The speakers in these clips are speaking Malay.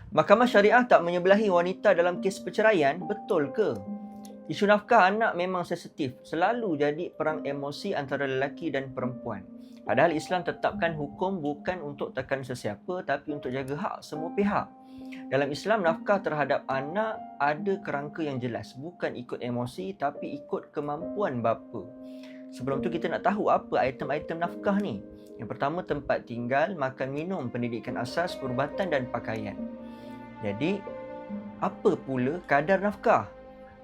Mahkamah Syariah tak menyebelahi wanita dalam kes perceraian, betul ke? Isu nafkah anak memang sensitif, selalu jadi perang emosi antara lelaki dan perempuan. Padahal Islam tetapkan hukum bukan untuk tekan sesiapa tapi untuk jaga hak semua pihak. Dalam Islam, nafkah terhadap anak ada kerangka yang jelas, bukan ikut emosi tapi ikut kemampuan bapa. Sebelum tu kita nak tahu apa item-item nafkah ni. Yang pertama, tempat tinggal, makan minum, pendidikan asas, perubatan dan pakaian. Jadi, apa pula kadar nafkah?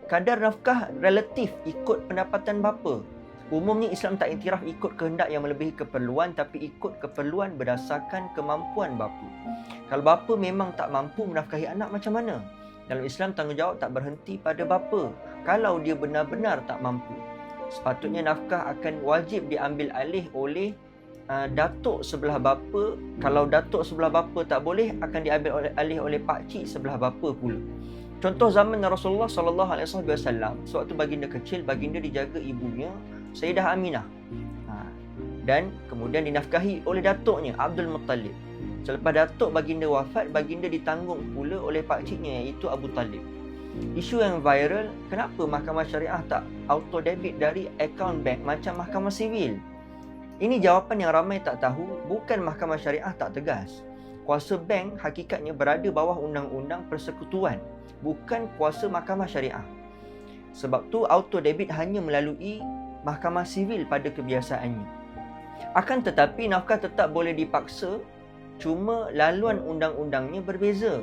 Kadar nafkah relatif ikut pendapatan bapa. Umumnya Islam tak iktiraf ikut kehendak yang melebihi keperluan tapi ikut keperluan berdasarkan kemampuan bapa. Kalau bapa memang tak mampu menafkahi anak, macam mana? Dalam Islam, tanggungjawab tak berhenti pada bapa. Kalau dia benar-benar tak mampu, sepatutnya nafkah akan wajib diambil alih oleh datuk sebelah bapa. Kalau datuk sebelah bapa tak boleh, akan diambil alih oleh pakcik sebelah bapa pula. Contoh zaman Rasulullah SAW, sewaktu baginda kecil, baginda dijaga ibunya Sayyidah Aminah, dan kemudian dinafkahi oleh datuknya Abdul Muttalib. Selepas datuk baginda wafat, baginda ditanggung pula oleh pakciknya iaitu Abu Talib. Isu yang viral, kenapa mahkamah syariah tak auto debit dari akaun bank macam mahkamah sivil? Ini jawapan yang ramai tak tahu. Bukan mahkamah syariah tak tegas. Kuasa bank hakikatnya berada bawah undang-undang persekutuan, bukan kuasa mahkamah syariah. Sebab tu auto debit hanya melalui mahkamah sivil pada kebiasaannya. Akan tetapi nafkah tetap boleh dipaksa, cuma laluan undang-undangnya berbeza.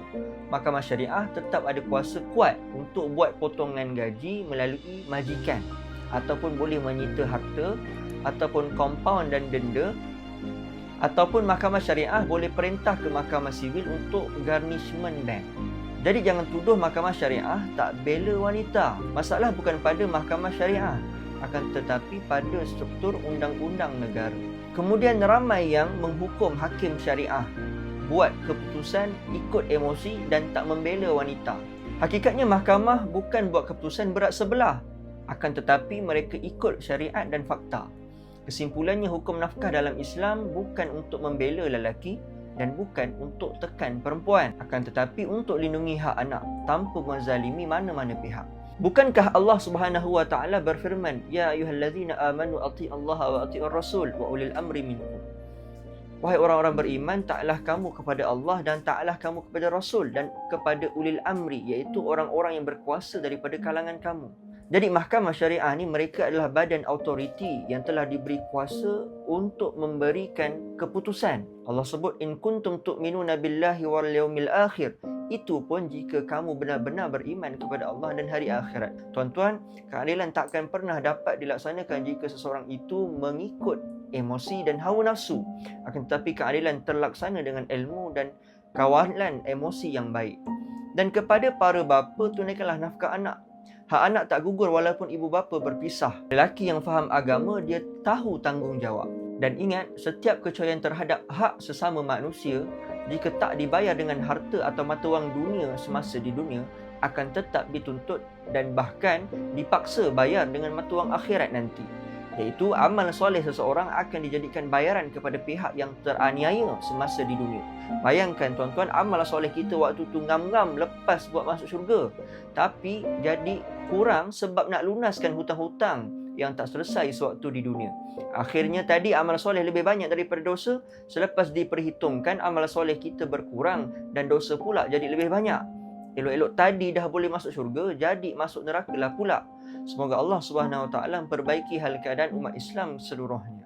Mahkamah syariah tetap ada kuasa kuat untuk buat potongan gaji melalui majikan, ataupun boleh menyita harta, ataupun kompaun dan denda, ataupun mahkamah syariah boleh perintah ke mahkamah sivil untuk garnishment bank. Jadi jangan tuduh mahkamah syariah tak bela wanita. Masalah bukan pada mahkamah syariah, akan tetapi pada struktur undang-undang negara. Kemudian ramai yang menghukum hakim syariah buat keputusan ikut emosi dan tak membela wanita. Hakikatnya mahkamah bukan buat keputusan berat sebelah, akan tetapi mereka ikut syariat dan fakta. Kesimpulannya, hukum nafkah dalam Islam bukan untuk membela lelaki dan bukan untuk tekan perempuan, akan tetapi untuk lindungi hak anak tanpa menzalimi mana-mana pihak. Bukankah Allah Subhanahu wa taala berfirman, "Ya ayyuhallazina amanu atti'allaha wa atti'ur rasul wa ulil amri minkum." Wahai orang-orang beriman, taatlah kamu kepada Allah dan taatlah kamu kepada Rasul dan kepada ulil amri, iaitu orang-orang yang berkuasa daripada kalangan kamu. Jadi mahkamah syariah ni, mereka adalah badan autoriti yang telah diberi kuasa untuk memberikan keputusan. Allah sebut, "In kuntum tu'minuna billahi wal yaumil akhir." Itu pun jika kamu benar-benar beriman kepada Allah dan hari akhirat. Tuan-tuan, keadilan takkan pernah dapat dilaksanakan jika seseorang itu mengikut emosi dan hawa nafsu. Akan tetapi keadilan terlaksana dengan ilmu dan kawalan emosi yang baik. Dan kepada para bapa, tunaikanlah nafkah anak. Hak anak tak gugur walaupun ibu bapa berpisah. Lelaki yang faham agama, dia tahu tanggungjawab. Dan ingat, setiap kecoyan terhadap hak sesama manusia, jika tak dibayar dengan harta atau mata wang dunia semasa di dunia, akan tetap dituntut dan bahkan dipaksa bayar dengan mata wang akhirat nanti. Iaitu amal soleh seseorang akan dijadikan bayaran kepada pihak yang teraniaya semasa di dunia. Bayangkan tuan-tuan, amal soleh kita waktu tu ngam-ngam lepas buat masuk syurga, tapi jadi kurang sebab nak lunaskan hutang-hutang yang tak selesai sewaktu di dunia. Akhirnya tadi amal soleh lebih banyak daripada dosa. Selepas diperhitungkan, amal soleh kita berkurang dan dosa pula jadi lebih banyak. Elok-elok tadi dah boleh masuk syurga, jadi masuk neraka lah pula. Semoga Allah Subhanahu Wa Taala memperbaiki hal keadaan umat Islam seluruhnya.